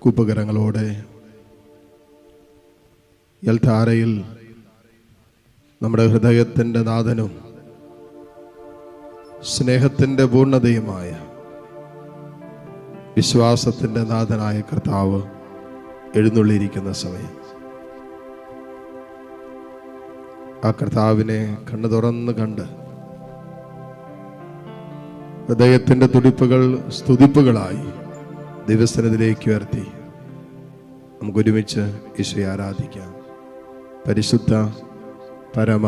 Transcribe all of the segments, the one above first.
കൂപ്പകരങ്ങളോടെ യൽത്താരയിൽ നമ്മുടെ ഹൃദയത്തിൻ്റെ നാഥനും സ്നേഹത്തിൻ്റെ പൂർണ്ണതയുമായ വിശ്വാസത്തിൻ്റെ നാഥനായ കർത്താവ് എഴുന്നള്ളിയിരിക്കുന്ന സമയം ആ കർത്താവിനെ കണ്ണു തുറന്ന് കണ്ട് ഹൃദയത്തിൻ്റെ തുടിപ്പുകൾ സ്തുതിപ്പുകളായി ദിവസത്തിലേക്ക് ഉയർത്തി നമുക്കൊരുമിച്ച് ഈശോയെ ആരാധിക്കാം. പരിശുദ്ധ പരമ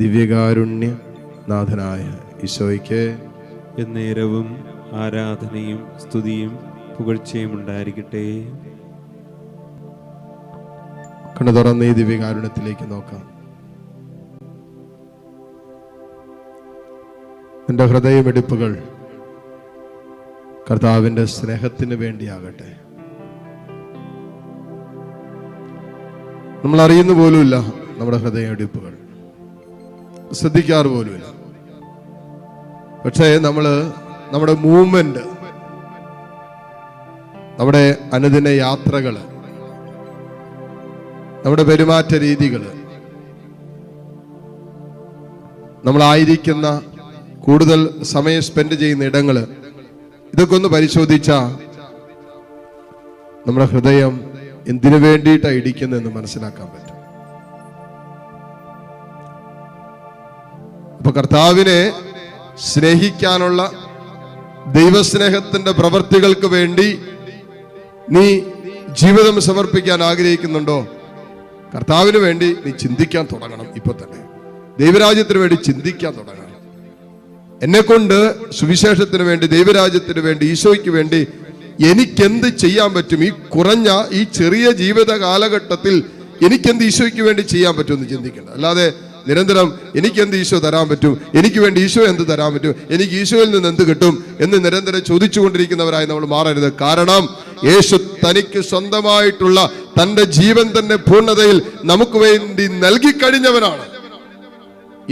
ദിവ്യകാരുണ്യ നാഥനായ ഈശോയ്ക്ക് എന്നേരവും ആരാധനയും സ്തുതിയും പുകഴ്ചയും ഉണ്ടായിരിക്കട്ടെ. കണ്ണു തുറന്ന് ഈ ദിവ്യകാരുണ്യത്തിലേക്ക് നോക്കാം. എൻ്റെ ഹൃദയമിടിപ്പുകൾ കർത്താവിൻ്റെ സ്നേഹത്തിന് വേണ്ടിയാകട്ടെ. നമ്മൾ അറിയുന്ന പോലുമില്ല നമ്മുടെ ഹൃദയമിടിപ്പുകൾ, ശ്രദ്ധിക്കാറ് പോലുമില്ല. പക്ഷേ നമ്മുടെ മൂവ്മെന്റ്, നമ്മുടെ അനുദിന യാത്രകൾ, നമ്മുടെ പെരുമാറ്റ രീതികൾ, നമ്മളായിരിക്കുന്ന കൂടുതൽ സമയം സ്പെൻഡ് ചെയ്യുന്ന ഇടങ്ങൾ, ഇതൊക്കെ ഒന്ന് പരിശോധിച്ചാൽ നമ്മുടെ ഹൃദയം എന്തിനു വേണ്ടിയിട്ടാണ് ഇടിക്കുന്നതെന്ന് മനസ്സിലാക്കാൻ പറ്റും. അപ്പൊ കർത്താവിനെ സ്നേഹിക്കാനുള്ള ദൈവസ്നേഹത്തിന്റെ പ്രവൃത്തികൾക്ക് വേണ്ടി നീ ജീവിതം സമർപ്പിക്കാൻ ആഗ്രഹിക്കുന്നുണ്ടോ? കർത്താവിന് വേണ്ടി നീ ചിന്തിക്കാൻ തുടങ്ങണം. ഇപ്പൊ തന്നെ ദൈവരാജ്യത്തിന് വേണ്ടി ചിന്തിക്കാൻ തുടങ്ങണം. എന്നെക്കൊണ്ട് സുവിശേഷത്തിന് വേണ്ടി, ദൈവരാജ്യത്തിന് വേണ്ടി, ഈശോയ്ക്ക് വേണ്ടി എനിക്കെന്ത് ചെയ്യാൻ പറ്റും? ഈ ചെറിയ ജീവിത കാലഘട്ടത്തിൽ എനിക്കെന്ത് ഈശോയ്ക്ക് വേണ്ടി ചെയ്യാൻ പറ്റുമെന്ന് ചിന്തിക്കണം. അല്ലാതെ നിരന്തരം എനിക്കെന്ത് ഈശോ തരാൻ പറ്റും, എനിക്ക് വേണ്ടി ഈശോ എന്ത് തരാൻ പറ്റും, എനിക്ക് ഈശോയിൽ നിന്ന് എന്ത് കിട്ടും എന്ന് നിരന്തരം ചോദിച്ചുകൊണ്ടിരിക്കുന്നവരായി നമ്മൾ മാറരുത്. കാരണം യേശു തനിക്ക് സ്വന്തമായിട്ടുള്ള തൻ്റെ ജീവൻ തന്നെ പൂർണ്ണതയിൽ നമുക്ക് വേണ്ടി നൽകിക്കഴിഞ്ഞവനാണ്.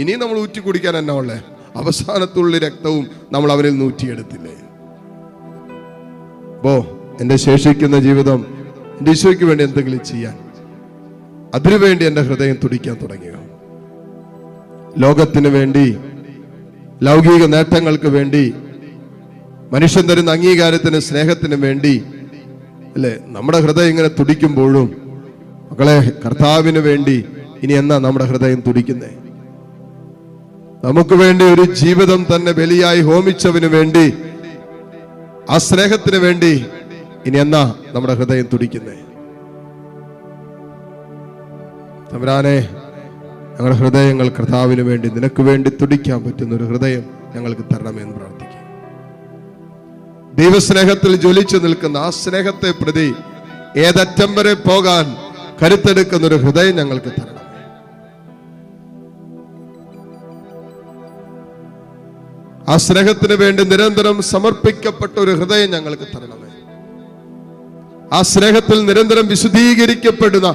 ഇനി നമ്മൾ ഊറ്റി കുടിക്കാൻ എന്നാ ഉള്ളേ? അവസാനത്തുള്ള രക്തവും നമ്മൾ അവനിൽ നൂറ്റിയെടുത്തില്ലേ? എൻ്റെ ശേഷിക്കുന്ന ജീവിതം എൻ്റെ ഈശോയ്ക്ക് വേണ്ടി എന്തെങ്കിലും ചെയ്യാൻ, അതിനുവേണ്ടി എൻ്റെ ഹൃദയം തുടിക്കാൻ തുടങ്ങിയോ? ലോകത്തിന് വേണ്ടി, ലൗകിക നേട്ടങ്ങൾക്ക് വേണ്ടി, മനുഷ്യൻ തരുന്ന അംഗീകാരത്തിന്, സ്നേഹത്തിന് വേണ്ടി അല്ലേ നമ്മുടെ ഹൃദയം ഇങ്ങനെ തുടിക്കുമ്പോഴും, മക്കളെ, കർത്താവിന് വേണ്ടി ഇനി എന്നാ നമ്മുടെ ഹൃദയം തുടിക്കുന്നേ? നമുക്ക് വേണ്ടി ഒരു ജീവിതം തന്നെ ബലിയായി ഹോമിച്ചവന് വേണ്ടി, ആ സ്നേഹത്തിന് വേണ്ടി ഇനി എന്നാ നമ്മുടെ ഹൃദയം തുടിക്കുന്നേ? തമ്പുരാനെ, ഞങ്ങളുടെ ഹൃദയങ്ങൾ കർത്താവിന് വേണ്ടി, നിനക്ക് വേണ്ടി തുടിക്കാൻ പറ്റുന്ന ഒരു ഹൃദയം ഞങ്ങൾക്ക് തരണമെന്ന് പ്രാർത്ഥിക്കാം. ദൈവസ്നേഹത്തിൽ ജ്വലിച്ചു നിൽക്കുന്ന ആ സ്നേഹത്തെ പ്രതി ഏതറ്റം വരെ പോകാൻ കരുത്തെടുക്കുന്ന ഒരു ഹൃദയം ഞങ്ങൾക്ക് തരണം. ആ സ്നേഹത്തിന് വേണ്ടി നിരന്തരം സമർപ്പിക്കപ്പെട്ട ഒരു ഹൃദയം ഞങ്ങൾക്ക് തരണമേ. ആ സ്നേഹത്തിൽ നിരന്തരം വിശുദ്ധീകരിക്കപ്പെടുന്ന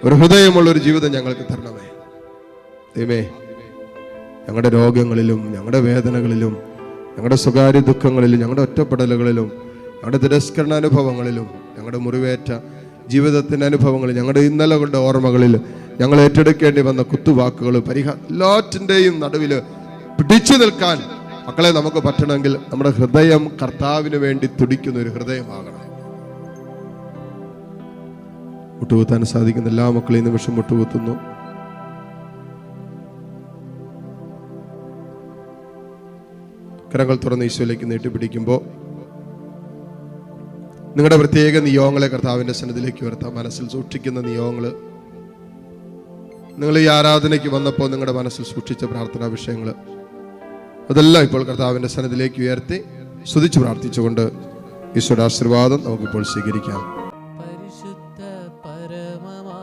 ഒരു ഹൃദയമുള്ള ഒരു ജീവിതം ഞങ്ങൾക്ക് തരണമേ. ദൈവമേ, ഞങ്ങളുടെ രോഗങ്ങളിലും, ഞങ്ങളുടെ വേദനകളിലും, ഞങ്ങളുടെ സ്വകാര്യ ദുഃഖങ്ങളിലും, ഞങ്ങളുടെ ഒറ്റപ്പെടലുകളിലും, ഞങ്ങളുടെ തിരസ്കരണ അനുഭവങ്ങളിലും, ഞങ്ങളുടെ മുറിവേറ്റ ജീവിതത്തിൻ്റെ അനുഭവങ്ങളിൽ, ഞങ്ങളുടെ ഇന്നലകളുടെ ഓർമ്മകളിൽ ഞങ്ങൾ ഏറ്റെടുക്കേണ്ടി വന്ന കുത്തുവാക്കുകൾ, എല്ലാറ്റിൻ്റെയും നടുവിൽ പിടിച്ചു നിൽക്കാൻ മക്കളെ നമുക്ക് പറ്റണമെങ്കിൽ നമ്മുടെ ഹൃദയം കർത്താവിന് വേണ്ടി തുടിക്കുന്ന ഒരു ഹൃദയമാകണം. മുട്ടുകുത്താൻ സാധിക്കുന്ന എല്ലാ മക്കളെയും നിമിഷം മുട്ടുകുത്തുന്നു. കരങ്ങൾ തുറന്ന് ഈശോയിലേക്ക് നീട്ടിപ്പിടിക്കുമ്പോൾ നിങ്ങളുടെ പ്രത്യേക നിയോഗങ്ങളെ കർത്താവിൻ്റെ സന്നിധിയിലേക്ക് ഉയർത്താം. മനസ്സിൽ സൂക്ഷിക്കുന്ന നിയോഗങ്ങൾ, നിങ്ങൾ ഈ ആരാധനയ്ക്ക് വന്നപ്പോൾ നിങ്ങളുടെ മനസ്സിൽ സൂക്ഷിച്ച പ്രാർത്ഥനാ വിഷയങ്ങൾ, അതെല്ലാം ഇപ്പോൾ കർത്താവിൻ്റെ സന്നിധിയിലേക്ക് ഉയർത്തി സ്തുതിച്ച് പ്രാർത്ഥിച്ചുകൊണ്ട് ഈശോയുടെ ആശീർവാദം നമുക്കിപ്പോൾ സ്വീകരിക്കാം. പരിശുദ്ധ പരമമാ